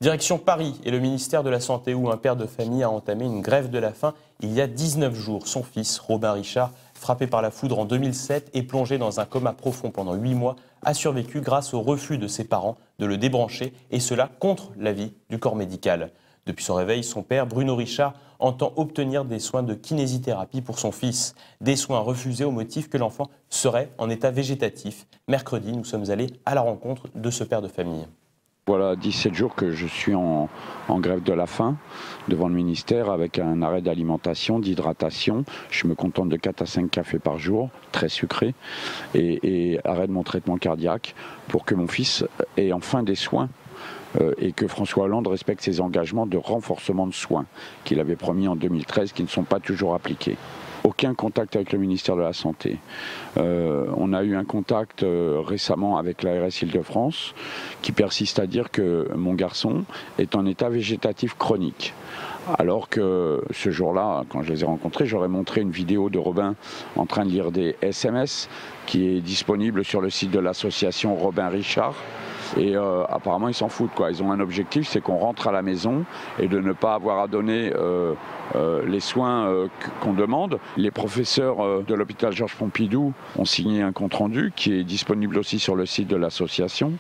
Direction Paris et le ministère de la Santé où un père de famille a entamé une grève de la faim il y a 19 jours. Son fils, Robin Richard, frappé par la foudre en 2007 et plongé dans un coma profond pendant 8 mois, a survécu grâce au refus de ses parents de le débrancher et cela contre l'avis du corps médical. Depuis son réveil, son père, Bruno Richard, entend obtenir des soins de kinésithérapie pour son fils. Des soins refusés au motif que l'enfant serait en état végétatif. Mercredi, nous sommes allés à la rencontre de ce père de famille. Voilà 17 jours que je suis en grève de la faim devant le ministère avec un arrêt d'alimentation, d'hydratation. Je me contente de 4 à 5 cafés par jour, très sucrés, et arrêt de mon traitement cardiaque pour que mon fils ait enfin des soins. Et que François Hollande respecte ses engagements de renforcement de soins qu'il avait promis en 2013 qui ne sont pas toujours appliqués. Aucun contact avec le ministère de la Santé. On a eu un contact récemment avec l'ARS Île-de-France qui persiste à dire que mon garçon est en état végétatif chronique. Alors que ce jour-là, quand je les ai rencontrés, j'aurais montré une vidéo de Robin en train de lire des SMS qui est disponible sur le site de l'association Robin Richard. Et apparemment ils s'en foutent quoi. Ils ont un objectif, c'est qu'on rentre à la maison et de ne pas avoir à donner les soins qu'on demande. Les professeurs de l'hôpital Georges Pompidou ont signé un compte-rendu qui est disponible aussi sur le site de l'association,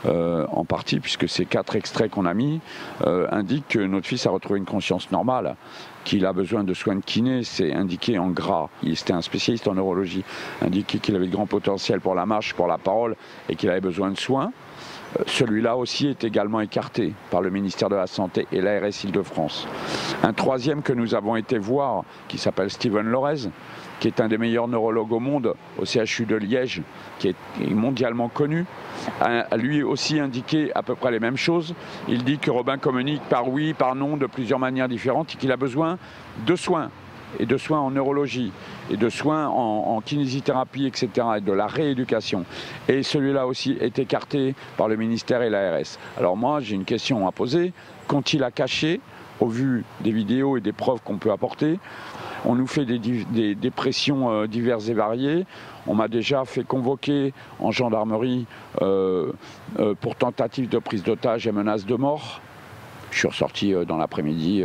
en partie puisque ces 4 extraits qu'on a mis indiquent que notre fils a retrouvé une conscience normale, qu'il a besoin de soins de kiné, c'est indiqué en gras. C'était un spécialiste en neurologie, indiqué qu'il avait de grands potentiels pour la marche, pour la parole et qu'il avait besoin de soins. Celui-là aussi est également écarté par le ministère de la Santé et l'ARS Île-de-France. Un troisième que nous avons été voir, qui s'appelle Steven Lorez, qui est un des meilleurs neurologues au monde, au CHU de Liège, qui est mondialement connu, a lui aussi indiqué à peu près les mêmes choses. Il dit que Robin communique par oui, par non, de plusieurs manières différentes et qu'il a besoin de soins. Et de soins en neurologie, et de soins en kinésithérapie, etc., et de la rééducation. Et celui-là aussi est écarté par le ministère et l'ARS. Alors moi, j'ai une question à poser. Qu'ont-ils à cacher, au vu des vidéos et des preuves qu'on peut apporter? On nous fait des pressions diverses et variées. On m'a déjà fait convoquer en gendarmerie pour tentative de prise d'otage et menace de mort. Je suis ressorti dans l'après-midi,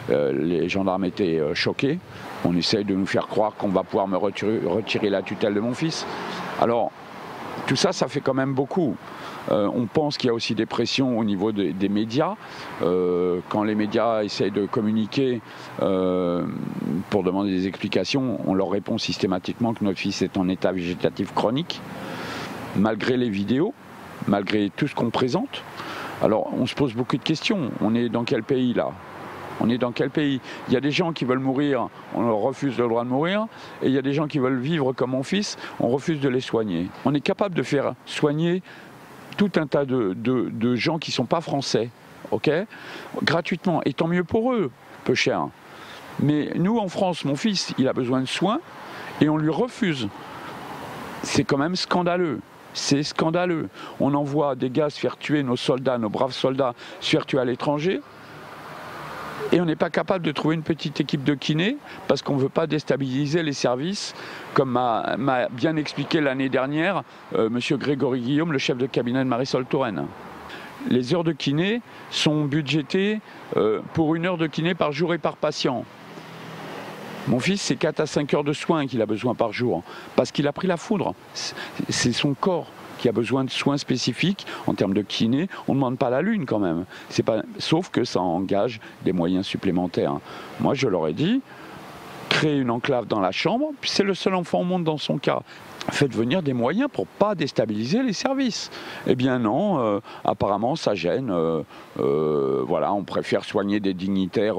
les gendarmes étaient choqués. On essaye de nous faire croire qu'on va pouvoir me retirer la tutelle de mon fils. Alors, tout ça, ça fait quand même beaucoup. On pense qu'il y a aussi des pressions au niveau des médias. Quand les médias essayent de communiquer pour demander des explications, on leur répond systématiquement que notre fils est en état végétatif chronique, malgré les vidéos, malgré tout ce qu'on présente. Alors, on se pose beaucoup de questions. On est dans quel pays, là? On est dans quel pays? Il y a des gens qui veulent mourir, on leur refuse le droit de mourir. Et il y a des gens qui veulent vivre comme mon fils, on refuse de les soigner. On est capable de faire soigner tout un tas de gens qui ne sont pas français, ok? Gratuitement. Et tant mieux pour eux, peu cher. Mais nous, en France, mon fils, il a besoin de soins et on lui refuse. C'est quand même scandaleux. C'est scandaleux. On envoie des gars se faire tuer, nos soldats, nos braves soldats, se faire tuer à l'étranger. Et on n'est pas capable de trouver une petite équipe de kinés parce qu'on ne veut pas déstabiliser les services, comme m'a bien expliqué l'année dernière M. Grégory Guillaume, le chef de cabinet de Marisol Touraine. Les heures de kiné sont budgétées pour 1 heure de kiné par jour et par patient. Mon fils, c'est 4 à 5 heures de soins qu'il a besoin par jour, parce qu'il a pris la foudre. C'est son corps qui a besoin de soins spécifiques en termes de kiné. On ne demande pas la lune quand même. Sauf que ça engage des moyens supplémentaires. Moi, je leur ai dit, créer une enclave dans la chambre, puis c'est le seul enfant au monde dans son cas. Faites venir des moyens pour ne pas déstabiliser les services. Eh bien non, apparemment ça gêne. Voilà, on préfère soigner des dignitaires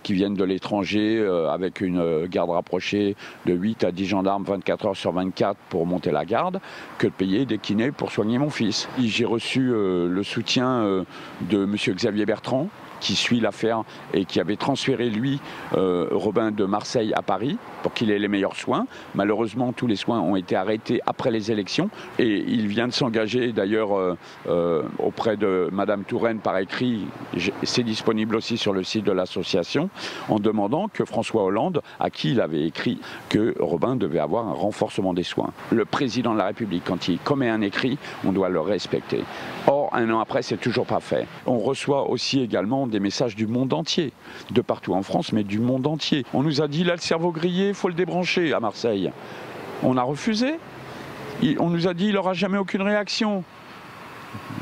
qui viennent de l'étranger avec une garde rapprochée de 8 à 10 gendarmes 24 heures sur 24 pour monter la garde que de payer des kinés pour soigner mon fils. J'ai reçu le soutien de M. Xavier Bertrand, qui suit l'affaire et qui avait transféré, lui, Robin de Marseille à Paris pour qu'il ait les meilleurs soins. Malheureusement, tous les soins ont été arrêtés après les élections et il vient de s'engager d'ailleurs auprès de Madame Touraine par écrit, c'est disponible aussi sur le site de l'association, en demandant que François Hollande, à qui il avait écrit que Robin devait avoir un renforcement des soins. Le président de la République, quand il commet un écrit, on doit le respecter. Or, un an après, c'est toujours pas fait. On reçoit aussi également des messages du monde entier, de partout en France, mais du monde entier. On nous a dit, là, le cerveau grillé, il faut le débrancher à Marseille. On a refusé. On nous a dit, il n'aura jamais aucune réaction.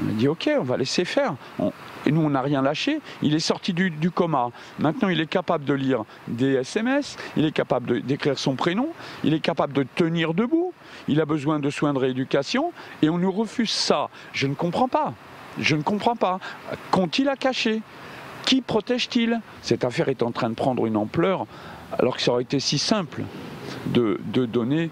On a dit, ok, on va laisser faire. Et nous, on n'a rien lâché. Il est sorti du coma. Maintenant, il est capable de lire des SMS, il est capable d'écrire son prénom, il est capable de tenir debout, il a besoin de soins de rééducation, et on nous refuse ça. Je ne comprends pas. Je ne comprends pas. Qu'ont-ils à cacher? Qui protège-t-il? Cette affaire est en train de prendre une ampleur, alors que ça aurait été si simple de donner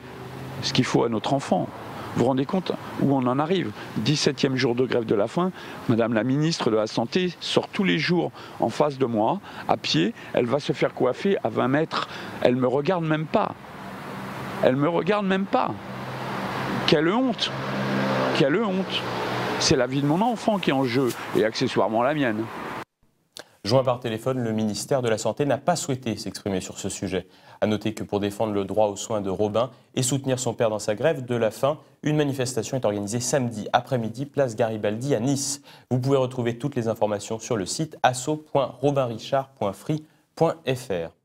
ce qu'il faut à notre enfant. Vous vous rendez compte où on en arrive? 17e jour de grève de la faim. Madame la ministre de la Santé sort tous les jours en face de moi, à pied. Elle va se faire coiffer à 20 mètres. Elle ne me regarde même pas. Elle ne me regarde même pas. Quelle honte! Quelle honte! C'est la vie de mon enfant qui est en jeu et accessoirement la mienne. Joint par téléphone, le ministère de la Santé n'a pas souhaité s'exprimer sur ce sujet. A noter que pour défendre le droit aux soins de Robin et soutenir son père dans sa grève de la faim, une manifestation est organisée samedi après-midi, place Garibaldi à Nice. Vous pouvez retrouver toutes les informations sur le site asso.robinrichard.free.fr.